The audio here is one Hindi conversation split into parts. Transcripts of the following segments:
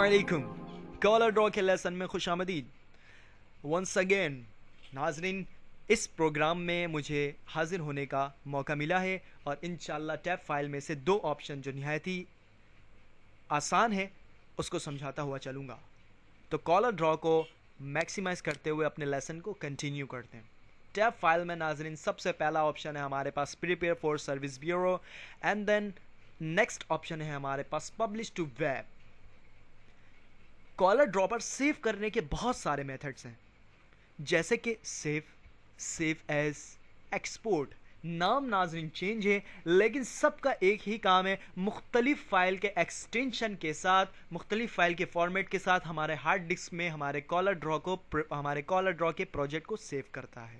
अस्सलामुअलैकुम। कॉलर ड्रॉ के लेसन में खुशामदीद। वंस अगेन नाजरीन, इस प्रोग्राम में मुझे हाजिर होने का मौका मिला है और इंशाल्लाह टैब फाइल में से दो ऑप्शन जो निहायत ही आसान है उसको समझाता हुआ चलूँगा। तो कॉलर ड्रॉ को मैक्सिमाइज करते हुए अपने लेसन को कंटिन्यू करते हैं। टैब फाइल में नाजरीन सबसे पहला ऑप्शन है हमारे पास prepare for service bureau and then next option है हमारे पास publish to web. Corel draw पर सेव करने के बहुत सारे मेथड्स हैं, जैसे कि सेव एज, एक्सपोर्ट। नाम नाजरीन चेंज है लेकिन सबका एक ही काम है, मुख्तलिफ फाइल के एक्सटेंशन के साथ, मुख्तलिफ फाइल के फॉर्मेट के साथ हमारे हार्ड डिस्क में हमारे कॉलर ड्रॉ के प्रोजेक्ट को सेव करता है।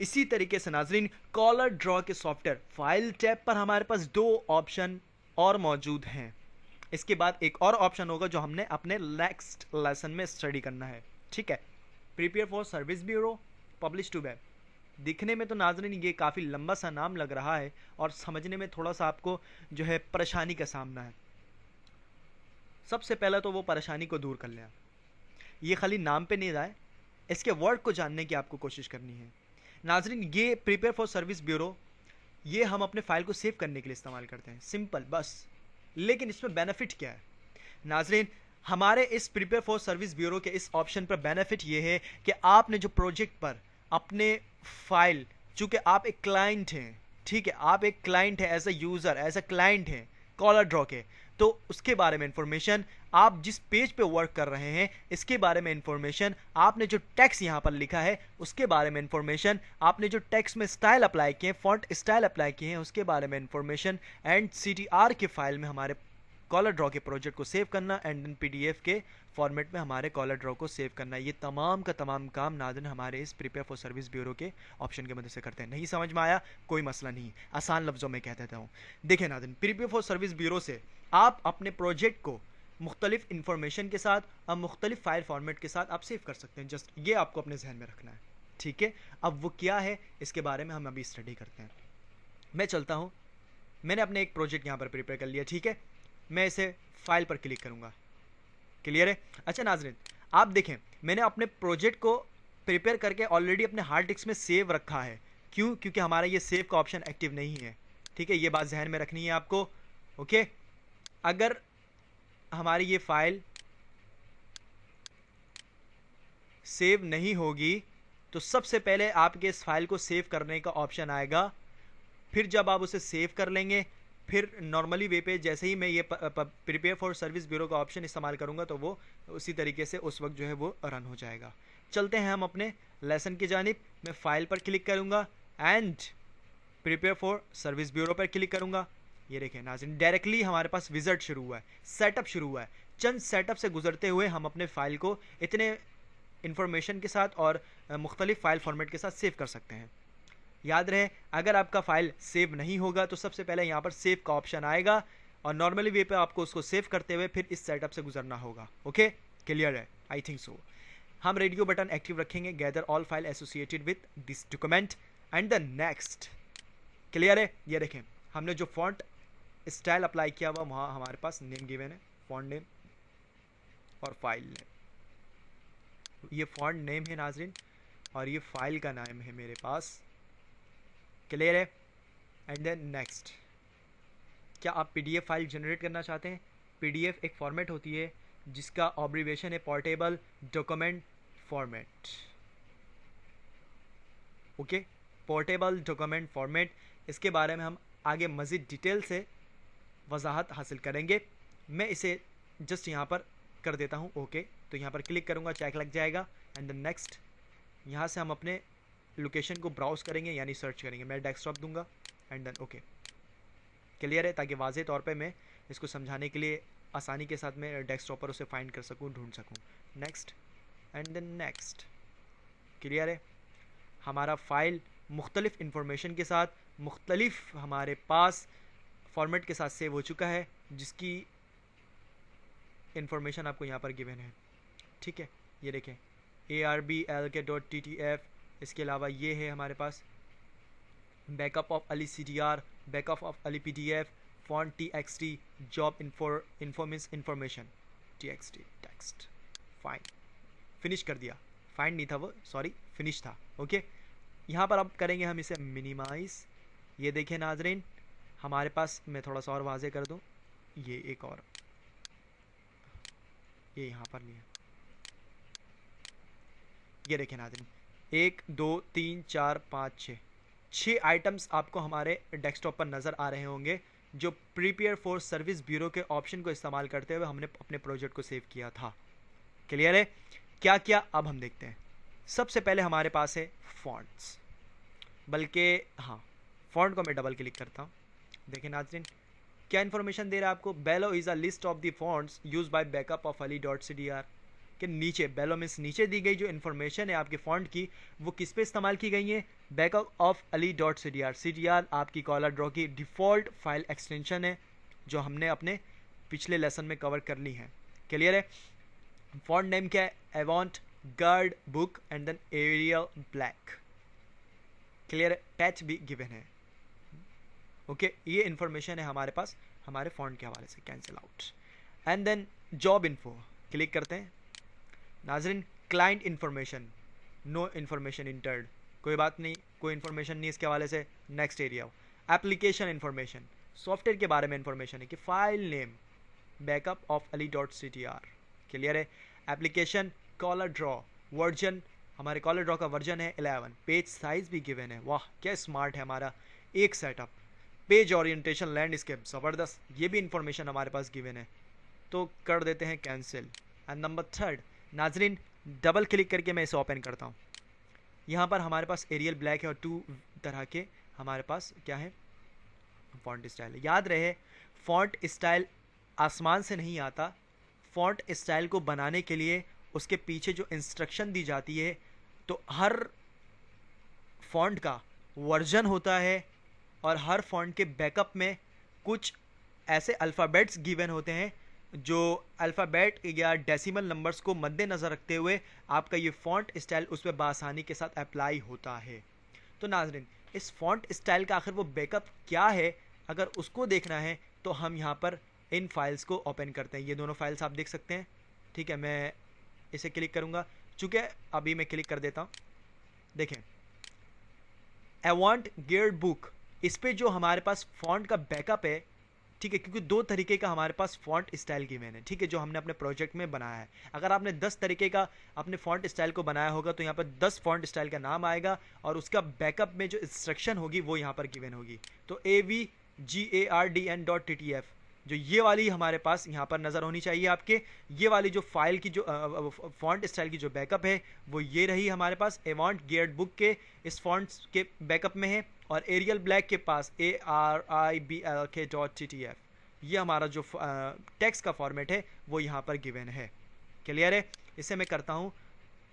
इसी तरीके से नाजरीन कॉलर ड्रॉ के सॉफ्टवेयर फाइल टैब पर हमारे पास दो ऑप्शन और मौजूद हैं। इसके बाद एक और ऑप्शन होगा जो हमने अपने नेक्स्ट लेसन में स्टडी करना है, ठीक है। Prepare for service bureau, publish to web. दिखने में तो नाजरीन ये काफ़ी लंबा सा नाम लग रहा है और समझने में थोड़ा सा आपको जो है परेशानी का सामना है। सबसे पहले तो वो परेशानी को दूर कर लें। ये खाली नाम पे नहीं जाए, इसके वर्ड को जानने की आपको कोशिश करनी है। नाजरीन ये प्रिपेयर फॉर सर्विस ब्यूरो ये हम अपने फाइल को सेव करने के लिए इस्तेमाल करते हैं, सिंपल बस। लेकिन इसमें बेनिफिट क्या है नाजरीन? हमारे इस प्रिपेयर फॉर सर्विस ब्यूरो के इस ऑप्शन पर बेनिफिट ये है कि आपने जो प्रोजेक्ट पर अपने फाइल, चूंकि आप एक क्लाइंट हैं, ठीक है, आप एक क्लाइंट है, as a user, as a client हैं कॉलर ड्रॉ के, तो उसके बारे में इंफॉर्मेशन, आप जिस पेज पे वर्क कर रहे हैं इसके बारे में इंफॉर्मेशन, आपने जो टेक्स्ट यहाँ पर लिखा है उसके बारे में इंफॉर्मेशन, आपने जो टेक्स्ट में स्टाइल अप्लाई किए, फॉन्ट स्टाइल अप्लाई किए हैं उसके बारे में इंफॉर्मेशन, एंड CTR के फाइल में हमारे कॉलर ड्रॉ के प्रोजेक्ट को सेव करना, एंड देन PDF के फॉर्मेट में हमारे कॉलर ड्रॉ को सेव करना। ये तमाम का तमाम काम नाज़रीन हमारे इस प्रिपेयर फॉर सर्विस ब्यूरो के ऑप्शन की मदद से करते हैं। नहीं समझ में आया कोई मसला नहीं, आसान लफ्ज़ों में कह देता हूँ। देखिए नाज़रीन, प्रिपेयर फॉर सर्विस ब्यूरो से आप अपने प्रोजेक्ट को मुख्तलिफ इंफॉर्मेशन के साथ और मुख्तलिफ फाइल फॉर्मेट के साथ आप सेव कर सकते हैं। जस्ट ये आपको अपने जहन में रखना है, ठीक है। अब वो क्या है इसके बारे में हम अभी स्टडी करते हैं। मैं चलता हूँ, मैंने अपने एक प्रोजेक्ट यहाँ पर प्रिपेयर कर लिया, ठीक है। मैं इसे फाइल पर क्लिक करूँगा, क्लियर है। अच्छा नाजरीन, आप देखें मैंने अपने प्रोजेक्ट को प्रिपेयर करके ऑलरेडी अपने हार्ड डिस्क में सेव रखा है। क्यों? क्योंकि हमारा ये सेव का ऑप्शन एक्टिव नहीं है, ठीक है। ये बात जहन में रखनी है आपको, ओके। अगर हमारी ये फाइल सेव नहीं होगी तो सबसे पहले आपके इस फाइल को सेव करने का ऑप्शन आएगा। फिर जब आप उसे सेव कर लेंगे, फिर नॉर्मली वे पे जैसे ही मैं ये प्रिपेयर फॉर सर्विस ब्यूरो का ऑप्शन इस्तेमाल करूँगा तो वो उसी तरीके से उस वक्त जो है वो रन हो जाएगा। चलते हैं हम अपने लेसन की जानिब। मैं फाइल पर क्लिक करूँगा and prepare for service bureau पर क्लिक करूँगा। ये देखें नाज़रीन, डायरेक्टली हमारे पास विज़िट शुरू हुआ है, सेटअप शुरू हुआ है। चंद सेटअप से गुजरते हुए हम अपने फाइल को इतने इन्फॉर्मेशन के साथ और मुख्तलिफ फाइल फॉर्मेट के साथ सेव कर सकते हैं। याद रहे, अगर आपका फाइल सेव नहीं होगा तो सबसे पहले यहाँ पर सेव का ऑप्शन आएगा और नॉर्मली वे पे आपको उसको सेव करते हुए फिर इस सेटअप से गुजरना होगा। ओके, क्लियर है? I think so. हम रेडियो बटन एक्टिव रखेंगे, gather all file associated with this document and the next. Clear है? ये देखें हमने जो फॉन्ट स्टाइल अप्लाई किया हुआ वहाँ हमारे पास नेम गिवन है, फॉन्ट नेम और फाइल नेम। ये फॉन्ट नेम है नाजरीन और ये फाइल का नाम है मेरे पास, क्लियर है। And then next. क्या आप PDF फाइल जनरेट करना चाहते हैं? PDF एक फॉर्मेट होती है जिसका ऑब्रिवेशन है portable document format, okay, portable document format. इसके बारे में हम आगे मज़ीद डिटेल से वजाहत हासिल करेंगे। मैं इसे जस्ट यहाँ पर कर देता हूँ, ओके। तो यहाँ पर क्लिक करूँगा, चेक लग जाएगा एंड देन नेक्स्ट। यहाँ से हम अपने लोकेशन को ब्राउज़ करेंगे यानी सर्च करेंगे। मैं डेस्कटॉप दूंगा एंड देन ओके, क्लियर है, ताकि वाज़ेह तौर पे मैं इसको समझाने के लिए आसानी के साथ मैं डेस्कटॉप पर उसे फाइंड कर सकूँ, ढूंढ सकूँ। Next and then next, clear है। हमारा फाइल मुख्तलिफ इंफॉर्मेशन के साथ, मुख्तलिफ हमारे पास फॉर्मेट के साथ सेव हो चुका है, जिसकी इंफॉर्मेशन आपको यहाँ पर गिवन है, ठीक है। ये देखें ARBLK.TTF। इसके अलावा ये है हमारे पास backup of Ali CTR, backup of Ali PDF, font TXT, job information. txt text fine, finish कर दिया, फाइन नहीं था वो, सॉरी फिनिश था। ओके, यहाँ पर अब करेंगे हम इसे मिनिमाइज। ये देखिए नाजरीन, हमारे पास, मैं थोड़ा सा और वाजे कर दूँ, ये एक और, ये यहाँ पर लिया, ये देखिए नाजरीन, 1 2 3 4 5 6 आइटम्स आपको हमारे डेस्कटॉप पर नज़र आ रहे होंगे, जो प्रीपेयर फॉर सर्विस ब्यूरो के ऑप्शन को इस्तेमाल करते हुए हमने अपने प्रोजेक्ट को सेव किया था। क्लियर है? क्या क्या अब हम देखते हैं। सबसे पहले हमारे पास है फॉन्ट्स, बल्कि हाँ, फॉन्ट को मैं डबल क्लिक करता हूँ। देखिए नाज़रीन, क्या इन्फॉर्मेशन दे रहा है आपको, below is a list of the fonts use by backup of ali.cdr के नीचे, बेलो मीन्स नीचे दी गई जो इन्फॉर्मेशन है आपके फॉन्ट की, वो किस पे इस्तेमाल की गई है, बैकअप ऑफ ali.cdr। cdr आपकी कॉलर ड्रॉ की डिफ़ॉल्ट फाइल एक्सटेंशन है जो हमने अपने पिछले लेसन में कवर कर ली है। क्लियर है? फॉन्ट नेम क्या है, avant garde book and then Arial black. Clear है? टच भी गिवन है। ओके, ये इन्फॉर्मेशन है हमारे पास हमारे फॉन्ट के हवाले से। Cancel out and then job info click करते हैं। नाजरीन, client information, no information entered, कोई बात नहीं, कोई इन्फॉर्मेशन नहीं इसके हवाले से। Next area, application information, software के बारे में इन्फॉर्मेशन है कि file name backup of ali.cdr। Clear है? एप्लीकेशन कॉलर ड्रॉ वर्जन, हमारे कॉलर ड्रॉ का वर्जन है 11, पेज साइज भी गिवन है। वाह क्या स्मार्ट है हमारा एक सेटअप। पेज ओरिएंटेशन लैंडस्केप ज़बरदस्त, ये भी इंफॉर्मेशन हमारे पास गिवन है, तो कर देते हैं कैंसिल। एंड नंबर 3 नाजरीन, डबल क्लिक करके मैं इसे ओपन करता हूँ। यहाँ पर हमारे पास एरियल ब्लैक है और 2 तरह के हमारे पास क्या है, फॉन्ट स्टाइल। याद रहे, फॉन्ट स्टाइल आसमान से नहीं आता। फॉन्ट स्टाइल को बनाने के लिए उसके पीछे जो इंस्ट्रक्शन दी जाती है, तो हर फॉन्ट का वर्जन होता है और हर फॉन्ट के बैकअप में कुछ ऐसे अल्फ़ाबेट्स गिवन होते हैं जो अल्फ़ाबेट या डेसिमल नंबर्स को मद्देनज़र रखते हुए आपका ये फ़ॉन्ट स्टाइल उस पर बआसानी के साथ अप्लाई होता है। तो नाज़रीन, इस फ़ॉन्ट स्टाइल का आखिर वो बैकअप क्या है, अगर उसको देखना है तो हम यहाँ पर इन फाइल्स को ओपन करते हैं। ये दोनों फाइल्स आप देख सकते हैं। ठीक है, मैं इसे क्लिक करूँगा, चूँकि अभी मैं क्लिक कर देता हूँ। देखें, एवॉन्ट गियर्ड बुक, इस पे जो हमारे पास फॉन्ट का बैकअप है, ठीक है, क्योंकि 2 तरीके का हमारे पास फॉन्ट स्टाइल गिवन है, ठीक है, जो हमने अपने प्रोजेक्ट में बनाया है। अगर आपने 10 तरीके का अपने फॉन्ट स्टाइल को बनाया होगा तो यहाँ पर 10 फॉन्ट स्टाइल का नाम आएगा और उसका बैकअप में जो इंस्ट्रक्शन होगी वो यहाँ पर गिवन होगी। तो avgardn.ttf जो ये वाली हमारे पास यहाँ पर नज़र होनी चाहिए आपके। ये वाली जो फाइल की जो फॉन्ट स्टाइल की जो बैकअप है वो ये रही हमारे पास, एवॉन्ट गियर्ड बुक के इस फॉन्ट के बैकअप में है। और एरियल ब्लैक के पास ARIBLK.TTF, ये हमारा जो टेक्स्ट का फॉर्मेट है वो यहाँ पर गिवन है। क्लियर है? इसे मैं करता हूँ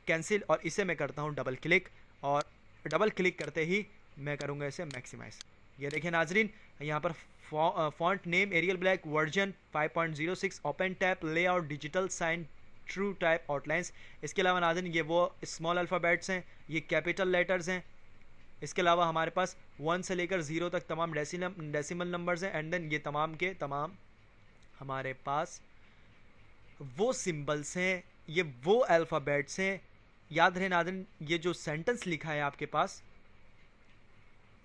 कैंसिल और इसे मैं करता हूँ डबल क्लिक, और डबल क्लिक करते ही मैं करूँगा इसे मैक्सिमाइज। ये देखिए नाजरीन, यहाँ पर font name Arial Black, version 5.06, open type layout, digital sign, true type outlines. इसके अलावा नाजरीन ये वो स्मॉल अल्फ़ाबेट्स हैं, ये कैपिटल लेटर्स हैं। इसके अलावा हमारे पास 1 से लेकर 0 तक तमाम डेसिमल नंबर्स हैं। एंड देन ये तमाम के तमाम हमारे पास वो सिंबल्स हैं, ये वो अल्फ़ाबेट्स हैं। याद रहे नाज़रीन, ये जो सेंटेंस लिखा है आपके पास,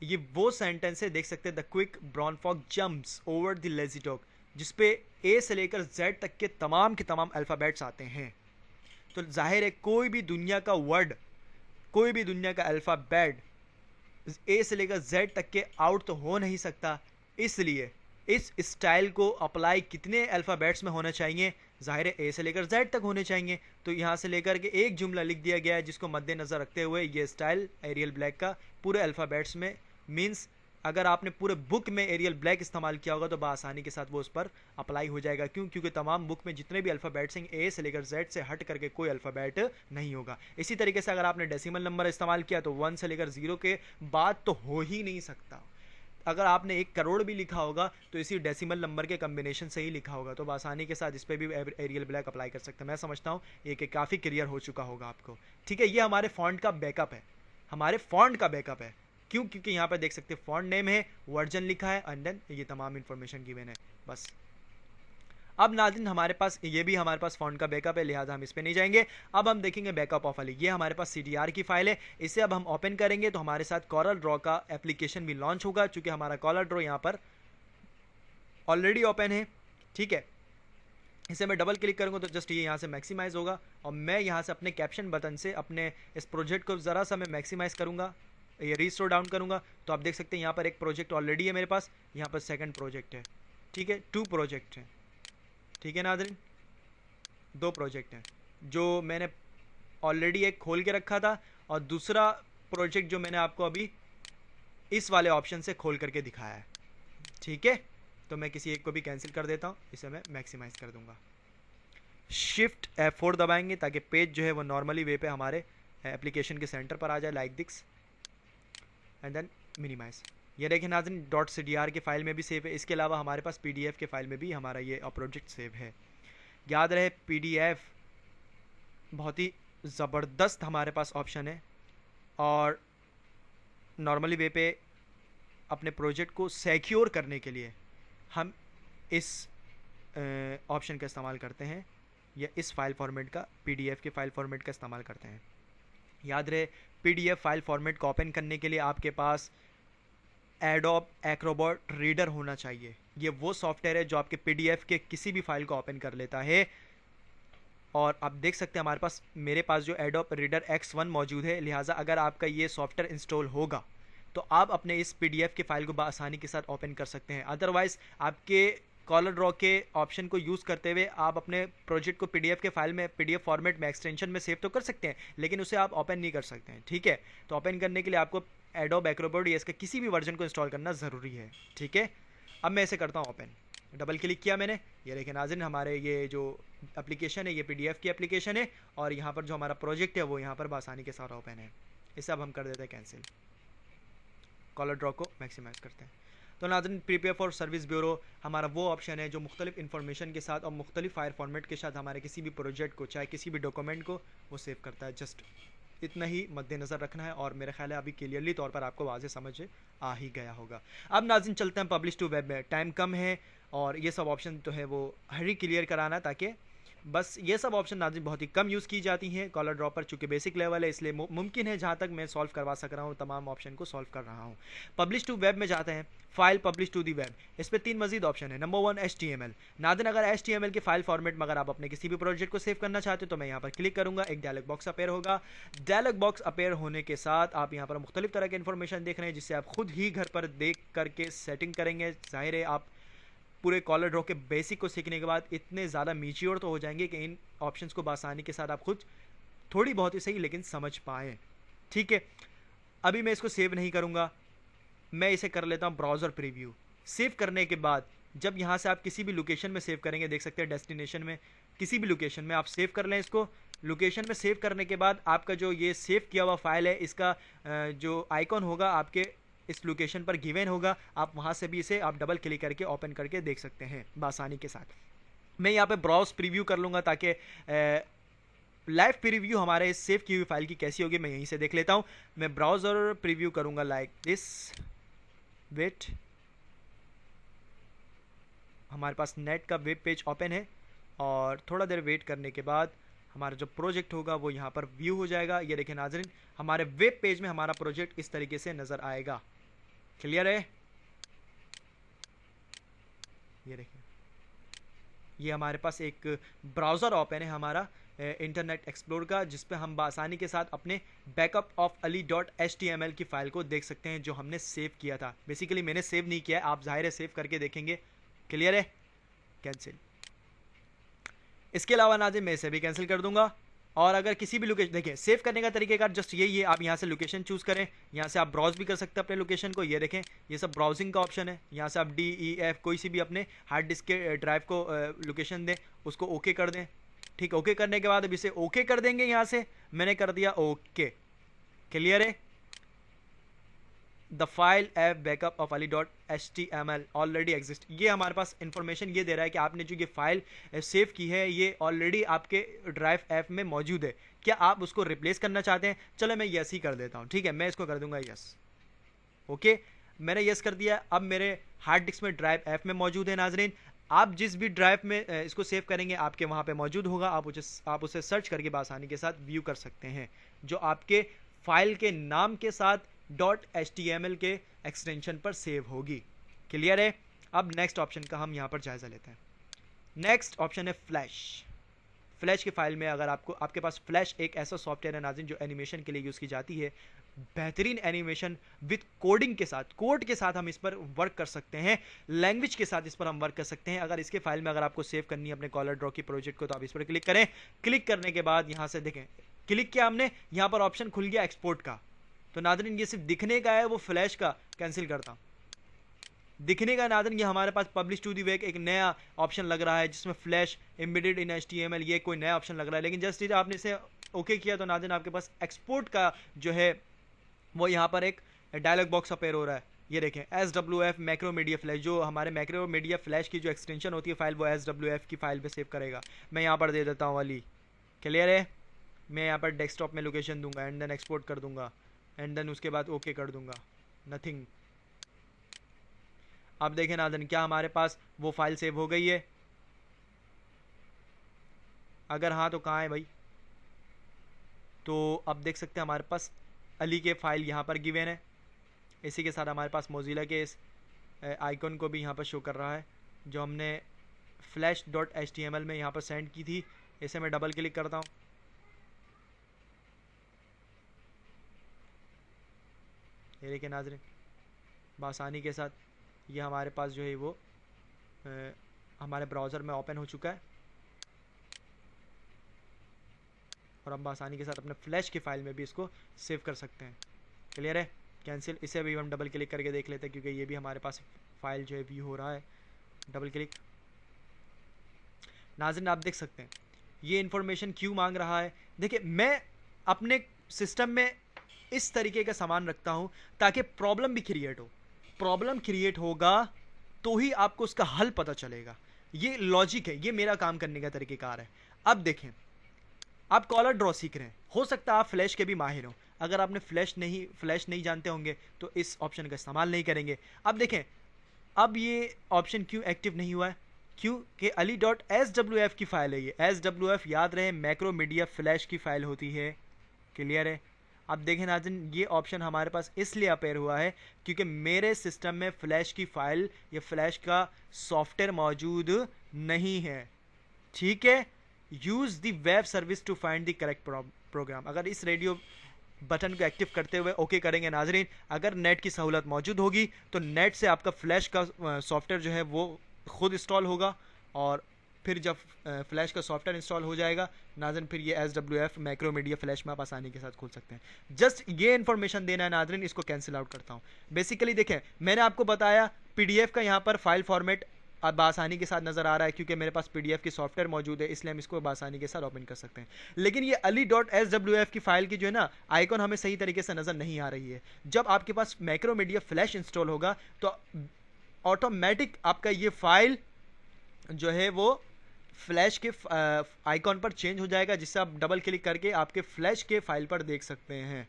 ये वो सेंटेंस है, देख सकते हैं, the quick brown fox jumps over the lazy dog, जिसपे ए से लेकर जेड तक के तमाम अल्फ़ाबेट्स आते हैं। तो जाहिर है कोई भी दुनिया का वर्ड, कोई भी दुनिया का अल्फ़ाबेट ए से लेकर जेड तक के आउट तो हो नहीं सकता। इसलिए इस स्टाइल को अप्लाई कितने अल्फ़ाबेट्स में होना चाहिए, ज़ाहिर है ए से लेकर जेड तक होने चाहिए। तो यहाँ से लेकर के एक जुमला लिख दिया गया है जिसको मद्देनज़र रखते हुए ये स्टाइल एरियल ब्लैक का पूरे अल्फ़ाबेट्स में, मीन्स अगर आपने पूरे बुक में एरियल ब्लैक इस्तेमाल किया होगा तो बआसानी के साथ वो उस पर अप्लाई हो जाएगा। क्यों? क्योंकि तमाम बुक में जितने भी अल्फ़ाबेट्स हैं ए से लेकर जेड से हट करके कोई अल्फ़ाबेट नहीं होगा। इसी तरीके से अगर आपने डेसिमल नंबर इस्तेमाल किया तो 1 से लेकर 0 के बाद तो हो ही नहीं सकता। अगर आपने 1 करोड़ भी लिखा होगा तो इसी डेसिमल नंबर के कम्बिनेशन से ही लिखा होगा। तो बआसानी के साथ इस पर भी एरियल ब्लैक अप्लाई कर सकते हैं। मैं समझता हूँ ये कि काफ़ी क्लियर हो चुका होगा आपको। ठीक है, ये हमारे फॉन्ट का बैकअप है, हमारे फॉन्ट का बैकअप है। क्यों? क्योंकि यहाँ पर देख सकते हैं फॉन्ट नेम है, वर्जन लिखा है, एंड देन ये तमाम इंफॉर्मेशन गिवन है। बस अब नाज़रीन हमारे पास ये भी हमारे पास फ़ॉन्ट का बैकअप है, लिहाजा हम इस पर नहीं जाएंगे। अब हम देखेंगे बैकअप ऑफ अली। ये हमारे पास CTR की फाइल है, इसे अब हम ओपन करेंगे तो हमारे साथ कॉरल ड्रॉ का एप्लीकेशन भी लॉन्च होगा, चूंकि हमारा कॉरल ड्रॉ यहाँ पर ऑलरेडी ओपन है। ठीक है, इसे मैं डबल क्लिक करूंगा तो जस्ट ये यहाँ से मैक्सिमाइज होगा, और मैं यहाँ से अपने कैप्शन बटन से अपने इस प्रोजेक्ट को ज़रा सा मैं मैक्सिमाइज करूँगा, ये रीस्टोर डाउन करूँगा, तो आप देख सकते हैं यहाँ पर एक प्रोजेक्ट ऑलरेडी है मेरे पास, यहाँ पर सेकंड प्रोजेक्ट है। ठीक है, 2 प्रोजेक्ट हैं। ठीक है नाज़रीन, 2 प्रोजेक्ट हैं, जो मैंने ऑलरेडी एक खोल के रखा था, और दूसरा प्रोजेक्ट जो मैंने आपको अभी इस वाले ऑप्शन से खोल करके दिखाया है। ठीक है, तो मैं किसी एक को भी कैंसिल कर देता हूँ, इसे मैं मैक्सिमाइज कर दूंगा। शिफ्ट F4 दबाएंगे ताकि पेज जो है वो नॉर्मली वे पे हमारे एप्लीकेशन के सेंटर पर आ जाए, like this, and then minimise. ये देखें नाज़रीन, .cdr के फाइल में भी सेव है, इसके अलावा हमारे पास PDF के फाइल में भी हमारा ये प्रोजेक्ट सेव है। याद रहे PDF बहुत ही ज़बरदस्त हमारे पास ऑप्शन है, और नॉर्मली वे पे अपने प्रोजेक्ट को सिक्योर करने के लिए हम इस ऑप्शन का इस्तेमाल करते हैं, या इस फाइल फॉर्मेट का, PDF के फाइल फॉर्मेट का इस्तेमाल करते हैं। याद रहे, PDF फाइल फॉर्मेट को ओपन करने के लिए आपके पास एडोब एक्रोबॉट रीडर होना चाहिए। ये वो सॉफ्टवेयर है जो आपके PDF के किसी भी फाइल को ओपन कर लेता है, और आप देख सकते हैं हमारे पास, मेरे पास जो एडोब रीडर X1 मौजूद है, लिहाजा अगर आपका ये सॉफ्टवेयर इंस्टॉल होगा तो आप अपने इस PDF के फाइल को बआसानी के साथ ओपन कर सकते हैं। अदरवाइज आपके कॉलर ड्रॉ के ऑप्शन को यूज़ करते हुए आप अपने प्रोजेक्ट को PDF के फाइल में, PDF फॉर्मेट में, एक्सटेंशन में सेव तो कर सकते हैं, लेकिन उसे आप ओपन नहीं कर सकते हैं। ठीक है, तो ओपन करने के लिए आपको एडोब एक्रोबॉट या इसके किसी भी वर्जन को इंस्टॉल करना ज़रूरी है। ठीक है, अब मैं इसे करता हूँ ओपन, डबल क्लिक किया मैंने, ये देखिए नाज़रीन हमारे ये जो एप्लीकेशन है ये PDF की एप्लीकेशन है, और यहाँ पर जो हमारा प्रोजेक्ट है वो यहाँ पर बआसानी के साथ ओपन है। इसे अब हम कर देते हैं कैंसिल, कॉलर ड्रॉ को मैक्सिमाइज करते हैं। तो नाज़रीन, प्रिपेयर फॉर सर्विस ब्यूरो हमारा वो ऑप्शन है जो मुख्तलिफ इन्फॉर्मेशन के साथ और मुख्तलिफ फाइल फॉर्मेट के साथ हमारे किसी भी प्रोजेक्ट को, चाहे किसी भी डॉक्यूमेंट को, वो सेव करता है। जस्ट इतना ही मद्देनज़र रखना है, और मेरा ख्याल है अभी क्लियरली तौर पर आपको वाज़े समझ आ ही गया होगा। अब नाज़रीन चलते हैं पब्लिश टू वेब में, टाइम कम है और ये सब ऑप्शन तो है वो हरी क्लियर कराना, ताकि बस ये सब ऑप्शन नाज़रीन बहुत ही कम यूज़ की जाती हैं कॉलर ड्रॉ पर, चूँकि बेसिक लेवल है, इसलिए मुमकिन है जहाँ तक मैं सॉल्व करवा सक रहा हूँ तमाम ऑप्शन को सॉल्व कर रहा हूँ। पब्लिश टू वेब में जाते हैं, file publish to the web, इस पर 3 मजीद ऑप्शन है। Number 1 HTML। नाज़रीन अगर HTML के फाइल फॉर्मेट में अगर आप अपने किसी भी प्रोजेक्ट को सेव करना चाहते हो तो मैं यहाँ पर क्लिक करूँगा, एक डायलॉग बॉक्स अपेयर होगा। डायलॉग बॉक्स अपेयर होने के साथ आप यहाँ पर मुख्तलिफ तरह के इन्फॉर्मेशन देख रहे हैं, जिससे आप खुद ही घर पर देख करके सेटिंग करेंगे। जाहिर है आप पूरे कॉलर ड्रॉ के बेसिक को सीखने के बाद इतने ज़्यादा मैच्योर तो हो जाएंगे कि इन ऑप्शंस को बआसानी के साथ आप खुद थोड़ी बहुत ही सही लेकिन समझ पाएँ। ठीक है, अभी मैं इसको सेव नहीं करूँगा, मैं इसे कर लेता हूँ ब्राउज़र प्रीव्यू। सेव करने के बाद जब यहाँ से आप किसी भी लोकेशन में सेव करेंगे, देख सकते हैं डेस्टिनेशन में, किसी भी लोकेशन में आप सेव कर लें इसको। लोकेशन में सेव करने के बाद आपका जो ये सेव किया हुआ फाइल है, इसका जो आइकॉन होगा आपके इस लोकेशन पर गिवन होगा, आप वहाँ से भी इसे आप डबल क्लिक करके ओपन करके देख सकते हैं बआसानी के साथ। मैं यहाँ पे ब्राउज प्रीव्यू कर लूँगा ताकि लाइव प्रीव्यू हमारे इस सेव की हुई फाइल की कैसी होगी मैं यहीं से देख लेता हूँ। मैं ब्राउज़र प्रीव्यू करूँगा लाइक दिस, वेट, हमारे पास नेट का वेब पेज ओपन है, और थोड़ा देर वेट करने के बाद हमारा जो प्रोजेक्ट होगा वो यहाँ पर व्यू हो जाएगा। ये देखें नाज़रीन, हमारे वेब पेज में हमारा प्रोजेक्ट इस तरीके से नज़र आएगा। क्लियर है? ये देखें, ये हमारे पास एक ब्राउज़र ओपन है हमारा इंटरनेट एक्सप्लोर का, जिस पे हम बआसानी के साथ अपने बैकअप ऑफ ali.html की फ़ाइल को देख सकते हैं जो हमने सेव किया था। बेसिकली मैंने सेव नहीं किया है, आप ज़ाहिर है सेव करके देखेंगे। क्लियर है? कैंसिल। इसके अलावा नाज़रीन मैं इसे भी कैंसिल कर दूंगा। और अगर किसी भी लोकेशन, देखिए सेव करने का तरीकेकार जस्ट यही है, आप यहाँ से लोकेशन चूज़ करें, यहाँ से आप ब्राउज भी कर सकते हैं अपने लोकेशन को। ये देखें, ये सब ब्राउजिंग का ऑप्शन है, यहाँ से आप DEF कोई सी भी अपने हार्ड डिस्क के ड्राइव को लोकेशन दें, उसको ओके कर दें। ठीक, ओके करने के बाद अब इसे ओके कर देंगे। यहाँ से मैंने कर दिया ओके। क्लियर है? The file app backup of ali.html already exist. ये हमारे पास इंफॉर्मेशन ये दे रहा है कि आपने जो ये फाइल सेव की है ये ऑलरेडी आपके ड्राइव ऐप में मौजूद है। क्या आप उसको रिप्लेस करना चाहते हैं? चलो मैं यस ही कर देता हूँ। ठीक है, मैं इसको कर दूंगा यस। ओके, मैंने यस कर दिया। अब मेरे हार्ड डिस्क में ड्राइव ऐप में मौजूद है। नाजरीन आप जिस भी ड्राइव में इसको सेव करेंगे आपके वहाँ पे मौजूद होगा, आप उसे सर्च करके आसानी के साथ व्यू कर सकते हैं, जो आपके फाइल के नाम के साथ .html के एक्सटेंशन पर सेव होगी। क्लियर है? अब नेक्स्ट ऑप्शन का हम यहाँ पर जायज़ा लेते हैं। नेक्स्ट ऑप्शन है फ्लैश। फ्लैश की फाइल में अगर आपके पास फ्लैश एक ऐसा सॉफ्टवेयर है नाज़रीन जो एनिमेशन के लिए यूज़ की जाती है, बेहतरीन एनिमेशन विद कोडिंग के साथ, कोड के साथ हम इस पर वर्क कर सकते हैं, लैंग्वेज के साथ इस पर हम वर्क कर सकते हैं। अगर इसके फाइल में अगर आपको सेव करनी है अपने कॉलर ड्रॉ की प्रोजेक्ट को, तो आप इस पर क्लिक करें। क्लिक करने के बाद यहाँ से देखें, क्लिक किया हमने, यहाँ पर ऑप्शन खुल गया एक्सपोर्ट का। तो नाज़रीन ये सिर्फ दिखने का है, वो फ्लैश का कैंसिल करता हूँ। दिखने का नाज़रीन ये हमारे पास पब्लिश टू दी वेब एक नया ऑप्शन लग रहा है जिसमें फ्लैश एम्बेडेड इन HTML, ये कोई नया ऑप्शन लग रहा है। लेकिन जस्ट आपने इसे ओके किया तो नाज़रीन आपके पास एक्सपोर्ट का जो है वो यहाँ पर एक डायलॉग बॉक्स अपेयर हो रहा है। ये देखें SWF मैक्रो मीडिया फ्लैश, जो हमारे मैक्रो मीडिया फ्लैश की जो एक्सटेंशन होती है फाइल, वो SWF की फाइल पे सेव करेगा। मैं यहाँ पर दे देता हूँ वाली। क्लियर है? मैं यहाँ पर डेस्कटॉप में लोकेशन दूंगा एंड देन एक्सपोर्ट कर दूंगा एंड देन उसके बाद ओके कर दूंगा, नथिंग। अब देखें नाज़रीन क्या हमारे पास वो फाइल सेव हो गई है? अगर हाँ तो कहाँ है भाई? तो अब देख सकते हैं हमारे पास अली के फाइल यहाँ पर गिवन है। इसी के साथ हमारे पास मोजिला के इस आइकन को भी यहाँ पर शो कर रहा है जो हमने flash.html में यहाँ पर सेंड की थी। इसे मैं डबल क्लिक करता हूँ। ये देखिए नाज़रीन बआसानी के साथ ये हमारे पास जो है वो हमारे ब्राउज़र में ओपन हो चुका है और हम आसानी के साथ अपने फ्लैश की फाइल में भी इसको सेव कर सकते हैं। क्लियर है? कैंसिल। इसे भी हम डबल क्लिक करके देख लेते हैं क्योंकि ये भी हमारे पास फाइल जो है व्यू हो रहा है। Double click. नाज़रीन आप देख सकते हैं ये इन्फॉर्मेशन क्यों मांग रहा है। देखिए मैं अपने सिस्टम में इस तरीके का सामान रखता हूं ताकि प्रॉब्लम भी क्रिएट हो। प्रॉब्लम क्रिएट होगा तो ही आपको उसका हल पता चलेगा। ये लॉजिक है, ये मेरा काम करने का तरीकेकार है। अब देखें आप कॉलर ड्रॉ सीख रहे हैं, हो सकता है आप फ्लैश के भी माहिर हो। अगर आपने फ्लैश नहीं जानते होंगे तो इस ऑप्शन का इस्तेमाल नहीं करेंगे। अब देखें अब ये ऑप्शन क्यों एक्टिव नहीं हुआ है? क्योंकि ali.swf की फाइल है ये। swf याद रहे मैक्रो मीडिया फ्लैश की फाइल होती है। क्लियर है? अब देखें नाज़रीन ये ऑप्शन हमारे पास इसलिए अपेयर हुआ है क्योंकि मेरे सिस्टम में फ्लैश की फाइल या फ्लैश का सॉफ्टवेयर मौजूद नहीं है। ठीक है? Use the web service to find the correct program. अगर इस रेडियो बटन को एक्टिव करते हुए ओके करेंगे नाज़रीन, अगर नेट की सहूलत मौजूद होगी तो नेट से आपका फ्लैश का सॉफ्टवेयर जो है वो खुद इंस्टॉल होगा और फिर जब फ्लैश का सॉफ्टवेयर इंस्टॉल हो जाएगा नाज़रीन फिर ये SWF मैक्रो मीडिया फ्लैश में आप आसानी के साथ खोल सकते हैं। जस्ट ये इन्फॉर्मेशन देना है नाज़रीन, इसको कैंसिल आउट करता हूँ। बेसिकली देखें मैंने आपको बताया PDF का यहाँ पर फाइल फॉर्मेट अब आसानी के साथ नज़र आ रहा है क्योंकि मेरे पास PDF की सॉफ्टवेयर मौजूद है, इसलिए हम इसको आसानी के साथ ओपन कर सकते हैं। लेकिन ये ali.swf की फाइल की जो है ना आइकन हमें सही तरीके से नज़र नहीं आ रही है। जब आपके पास मैक्रो मीडिया फ्लैश इंस्टॉल होगा तो ऑटोमेटिक आपका ये फाइल जो है वो फ्लैश के आइकॉन पर चेंज हो जाएगा, जिससे आप डबल क्लिक करके आपके फ्लैश के फाइल पर देख सकते हैं।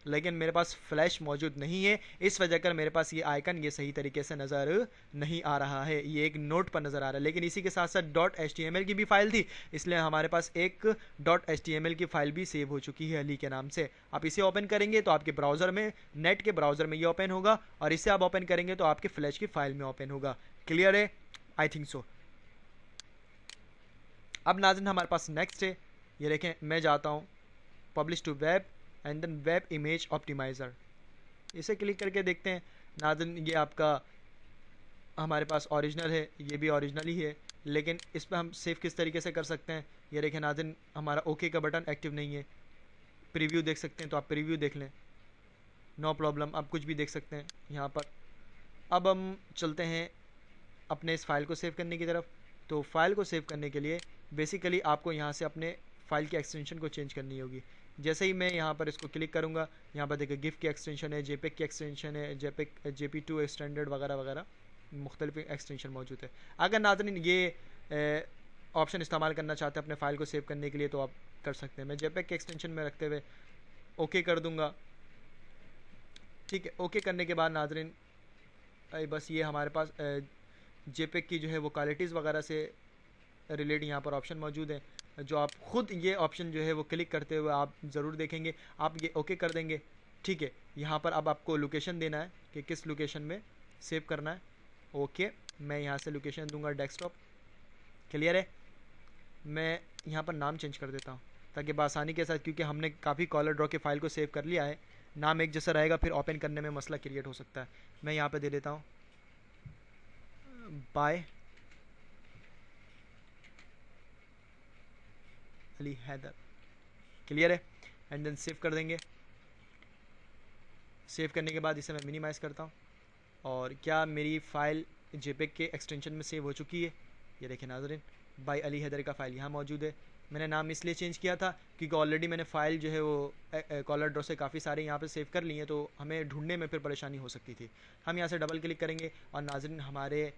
लेकिन मेरे पास फ्लैश मौजूद नहीं है, इस वजह कर मेरे पास ये आइकन ये सही तरीके से नज़र नहीं आ रहा है, ये एक नोट पर नज़र आ रहा है। लेकिन इसी के साथ साथ .html की भी फाइल थी, इसलिए हमारे पास एक .html की फाइल भी सेव हो चुकी है अली के नाम से। आप इसे ओपन करेंगे तो आपके ब्राउज़र में, नेट के ब्राउज़र में ये ओपन होगा और इसे आप ओपन करेंगे तो आपके फ्लैश की फाइल में ओपन होगा। क्लियर है? I think so. अब नाज़रीन हमारे पास नेक्स्ट है, ये देखें मैं जाता हूँ publish to web and then web image optimiser, इसे क्लिक करके देखते हैं। नाज़रीन ये आपका हमारे पास ओरिजिनल है, ये भी ओरिजिनल ही है, लेकिन इस पर हम सेव किस तरीके से कर सकते हैं ये देखें नाज़रीन हमारा ओके का बटन एक्टिव नहीं है। प्रीव्यू देख सकते हैं तो आप प्रीव्यू देख लें, नो प्रॉब्लम, आप कुछ भी देख सकते हैं यहाँ पर। अब हम चलते हैं अपने इस फाइल को सेव करने की तरफ। तो फाइल को सेव करने के लिए बेसिकली आपको यहाँ से अपने फाइल की एक्सटेंशन को चेंज करनी होगी। जैसे ही मैं यहाँ पर इसको क्लिक करूँगा, यहाँ पर देखिए गिफ की एक्सटेंशन है, JPEG की एक्सटेंशन है, JP2 स्टैंडर्ड वगैरह वगैरह मुख्तलिफ एक्सटेंशन मौजूद है। अगर नाज़रीन ये ऑप्शन इस्तेमाल करना चाहते हैं अपने फाइल को सेव करने के लिए तो आप कर सकते हैं। मैं JPEG के एक्सटेंशन में रखते हुए ओके कर दूँगा। ठीक है, ओके करने के बाद नाज़रीन बस ये हमारे पास जेपेग की जो है वो क्वालिटीज़ वगैरह से रिलेट यहाँ पर ऑप्शन मौजूद है, जो आप ख़ुद ये ऑप्शन जो है वो क्लिक करते हुए आप ज़रूर देखेंगे। आप ये ओके कर देंगे, ठीक है। यहाँ पर अब आपको लोकेशन देना है कि किस लोकेशन में सेव करना है। ओके, मैं यहाँ से लोकेशन दूंगा डेस्कटॉप। क्लियर है। मैं यहाँ पर नाम चेंज कर देता हूँ ताकि बआसानी के साथ, क्योंकि हमने काफ़ी कॉलर ड्रॉ के फाइल को सेव कर लिया है, नाम एक जैसा रहेगा, फिर ओपन करने में मसला क्रिएट हो सकता है। मैं यहाँ पे दे देता हूँ बाय अली हैदर। क्लियर है। एंड देन सेव कर देंगे। सेव करने के बाद इसे मैं मिनिमाइज़ करता हूँ और क्या मेरी फ़ाइल जेपेग के एक्सटेंशन में सेव हो चुकी है। ये देखें नाज़रीन, बाय अली हैदर का फ़ाइल यहाँ मौजूद है। मैंने नाम इसलिए चेंज किया था क्योंकि ऑलरेडी मैंने फ़ाइल जो है वो कॉलर ड्रॉ से काफ़ी सारे यहाँ पे सेव कर लिए हैं, तो हमें ढूंढने में फिर परेशानी हो सकती थी। हम यहाँ से डबल क्लिक करेंगे और नाज़रीन हमारे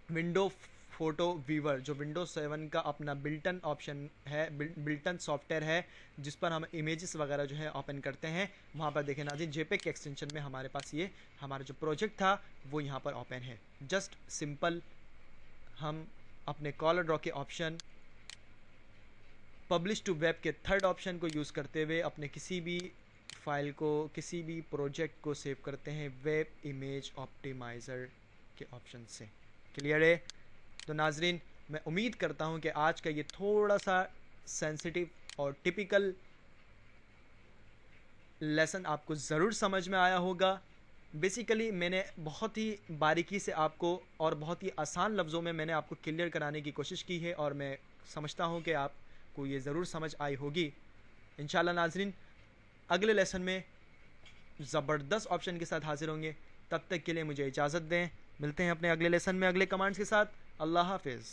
विंडो फ़ोटो व्यूवर जो विंडोज 7 का अपना बिल्टन ऑप्शन है, बिल्टन सॉफ्टवेयर है, जिस पर हम इमेजेस वगैरह जो है ओपन करते हैं, वहाँ पर देखें नाज़रीन जेपेग के एक्सटेंशन में हमारे पास ये हमारा जो प्रोजेक्ट था वो यहाँ पर ओपन है। जस्ट सिंपल हम अपने कॉलर ड्रॉ के ऑप्शन पब्लिश टू वेब के थर्ड ऑप्शन को यूज़ करते हुए अपने किसी भी फाइल को, किसी भी प्रोजेक्ट को सेव करते हैं वेब इमेज ऑप्टिमाइज़र के ऑप्शन से। क्लियर है। तो नाजरीन, मैं उम्मीद करता हूं कि आज का ये थोड़ा सा सेंसिटिव और टिपिकल लेसन आपको ज़रूर समझ में आया होगा। बेसिकली मैंने बहुत ही बारीकी से आपको और बहुत ही आसान लफ्ज़ों में मैंने आपको क्लियर कराने की कोशिश की है और मैं समझता हूं कि आपको ये ज़रूर समझ आई होगी इंशाल्लाह। नाजरीन, अगले लेसन में ज़बरदस्त ऑप्शन के साथ हाजिर होंगे। तब तक के लिए मुझे इजाज़त दें। मिलते हैं अपने अगले लेसन में अगले कमांड्स के साथ। अल्लाह हाफिज़।